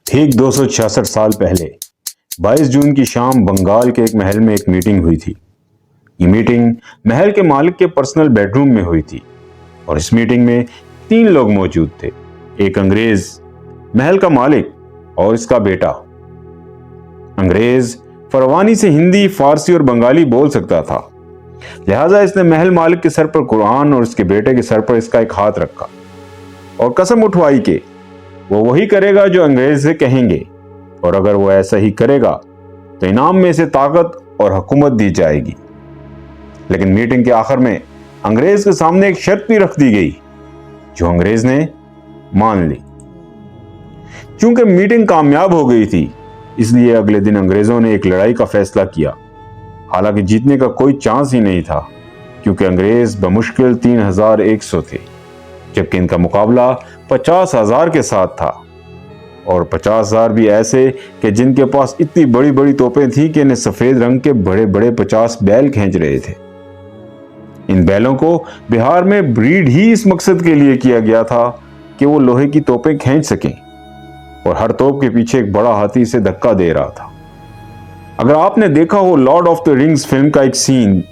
ठीक 266 साल पहले 22 जून की शाम बंगाल के एक महल में एक मीटिंग हुई थी। ये मीटिंग महल के मालिक के पर्सनल बेडरूम में हुई थी और इस मीटिंग में 3 लोग मौजूद थे। एक अंग्रेज, महल का मालिक और इसका बेटा। अंग्रेज फरवानी से हिंदी, फारसी और बंगाली बोल सकता था, लिहाजा इसने महल मालिक के सर पर कुरान और इसके बेटे के सर पर इसका एक हाथ रखा और कसम उठवाई कि वो वही करेगा जो अंग्रेज से कहेंगे, और अगर वो ऐसा ही करेगा तो इनाम में से ताकत और हुकूमत दी जाएगी। लेकिन मीटिंग के आखिर में अंग्रेज के सामने एक शर्त भी रख दी गई, जो अंग्रेज ने मान ली। चूंकि मीटिंग कामयाब हो गई थी, इसलिए अगले दिन अंग्रेजों ने एक लड़ाई का फैसला किया। हालांकि जीतने का कोई चांस ही नहीं था, क्योंकि अंग्रेज बमुश्किल 3100 थे, जबकि इनका मुकाबला 50,000 के साथ था, और 50,000 भी ऐसे कि जिनके पास इतनी बड़ी बड़ी तोपें थी कि इन्हें सफेद रंग के बड़े बड़े 50 बैल खींच रहे थे। इन बैलों को बिहार में ब्रीड ही इस मकसद के लिए किया गया था कि वो लोहे की तोपें खींच सकें, और हर तोप के पीछे एक बड़ा हाथी इसे धक्का दे रहा था। अगर आपने देखा हो Lord of the rings film का एक सीन,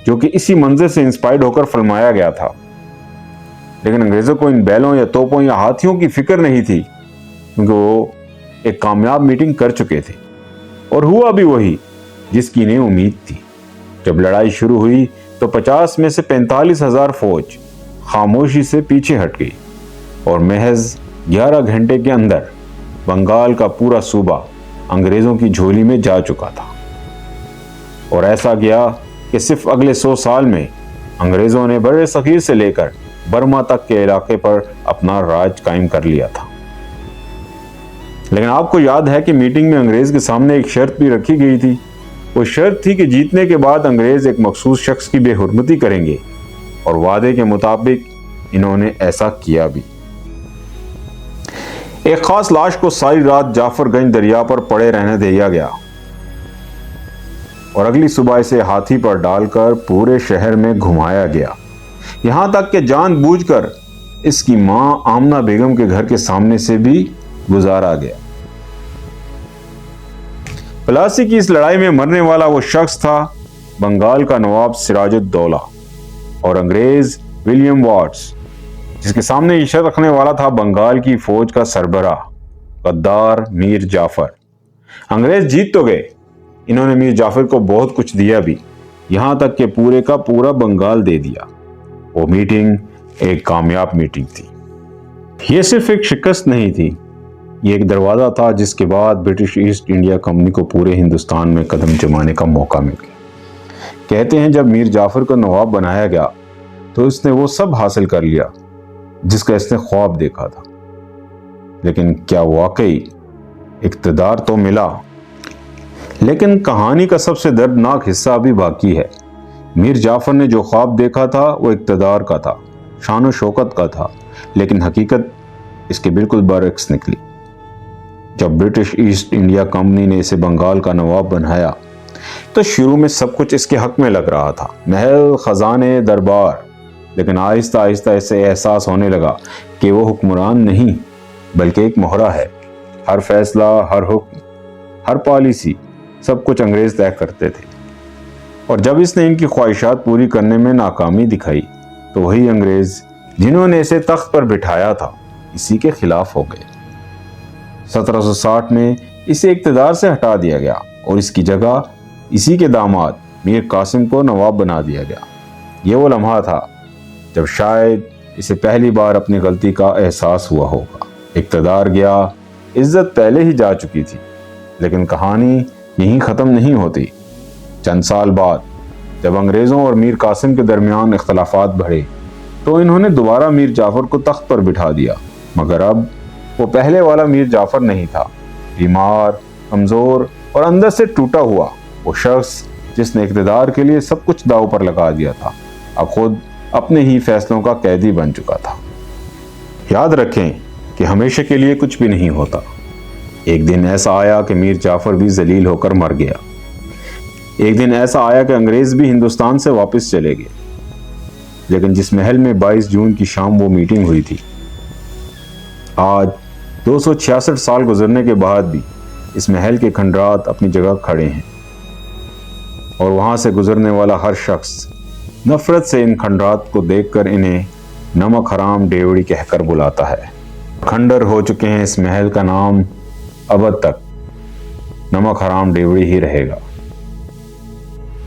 जो कि इसी मंजर से इंस्पायर्ड होकर फिल्माया गया था, लेकिन अंग्रेजों को इन बैलों या तोपों या हाथियों की फिक्र नहीं थी, क्योंकि वो एक कामयाब मीटिंग कर चुके थे और हुआ भी वही जिसकी इन्हें उम्मीद थी। जब लड़ाई शुरू हुई तो 50 में से 45,000 फौज खामोशी से पीछे हट गई और महज 11 घंटे के अंदर बंगाल का पूरा सूबा अंग्रेजों की झोली में जा चुका था। और ऐसा गया कि सिर्फ अगले 100 साल में अंग्रेजों ने बड़े सगीर से लेकर बर्मा तक के इलाके पर अपना राज कायम कर लिया था। लेकिन आपको याद है कि मीटिंग में अंग्रेज के सामने एक शर्त भी रखी गई थी। वो शर्त थी कि जीतने के बाद अंग्रेज एक मखसूस शख्स की बेहुरमती करेंगे, और वादे के मुताबिक इन्होंने ऐसा किया भी। एक खास लाश को सारी रात जाफरगंज दरिया पर पड़े रहने दिया गया और अगली सुबह इसे हाथी पर डालकर पूरे शहर में घुमाया गया, यहां तक कि जानबूझकर इसकी मां आमना बेगम के घर के सामने से भी गुजारा गया। प्लासी की इस लड़ाई में मरने वाला वो शख्स था बंगाल का नवाब सिराजुद्दौला और अंग्रेज विलियम वाट्स, जिसके सामने इशा रखने वाला था बंगाल की फौज का सरबराह गद्दार मीर जाफर। अंग्रेज जीत तो गए, इन्होंने मीर जाफर को बहुत कुछ दिया भी, यहां तक कि पूरे का पूरा बंगाल दे दिया। वो मीटिंग एक कामयाब मीटिंग थी। ये सिर्फ एक शिकस्त नहीं थी, ये एक दरवाजा था जिसके बाद ब्रिटिश ईस्ट इंडिया कंपनी को पूरे हिंदुस्तान में कदम जमाने का मौका मिल गया। कहते हैं जब मीर जाफर को नवाब बनाया गया तो इसने वो सब हासिल कर लिया जिसका इसने ख्वाब देखा था। लेकिन क्या वाकई इक़्तिदार तो मिला? लेकिन कहानी का सबसे दर्दनाक हिस्सा अभी बाकी है। मीर जाफर ने जो ख्वाब देखा था वो इक़्तिदार का था, शान शौकत का था, लेकिन हकीकत इसके बिल्कुल बरअक्स निकली। जब ब्रिटिश ईस्ट इंडिया कंपनी ने इसे बंगाल का नवाब बनाया तो शुरू में सब कुछ इसके हक में लग रहा था, महल, खजाने, दरबार। लेकिन आहिस्ता आहिस्ता इसे एहसास होने लगा कि वो हुक्मरान नहीं बल्कि एक मोहरा है। हर फैसला, हर हुक्म, हर पॉलिसी, सब कुछ अंग्रेज तय करते थे। और जब इसने इनकी ख्वाहिशात पूरी करने में नाकामी दिखाई तो वही अंग्रेज जिन्होंने इसे तख्त पर बिठाया था इसी के खिलाफ हो गए। 1760 में इसे इक़्तिदार से हटा दिया गया और इसकी जगह इसी के दामाद मीर कासिम को नवाब बना दिया गया। ये वो लम्हा था जब शायद इसे पहली बार अपनी गलती का एहसास हुआ होगा। इक़्तिदार गया, इज्जत पहले ही जा चुकी थी, लेकिन कहानी यहीं ख़त्म नहीं होती। चंद साल बाद जब अंग्रेज़ों और मीर कासिम के दरमियान इख्तलाफात बढ़े तो इन्होंने दोबारा मीर जाफर को तख्त पर बिठा दिया, मगर अब वो पहले वाला मीर जाफर नहीं था। बीमार, कमज़ोर और अंदर से टूटा हुआ वो शख्स जिसने इक़्तिदार के लिए सब कुछ दांव पर लगा दिया था, अब खुद अपने ही फैसलों का कैदी बन चुका था। याद रखें कि हमेशा के लिए कुछ भी नहीं होता। एक दिन ऐसा आया कि मीर जाफर भी जलील होकर मर गया। एक दिन ऐसा आया कि अंग्रेज भी हिंदुस्तान से वापस चले गए। लेकिन जिस महल में 22 जून की शाम वो मीटिंग हुई थी, आज 266 سال گزرنے کے بعد بھی اس محل کے کھنڈرات اپنی جگہ کھڑے ہیں اور وہاں سے گزرنے والا ہر شخص نفرت سے ان کھنڈرات کو دیکھ کر انہیں نمک حرام ڈیوڑی کہہ کر بلاتا ہے۔ کھنڈر ہو چکے ہیں اس محل کا نام ابد تک نمک حرام ڈیوڑی ہی رہے گا۔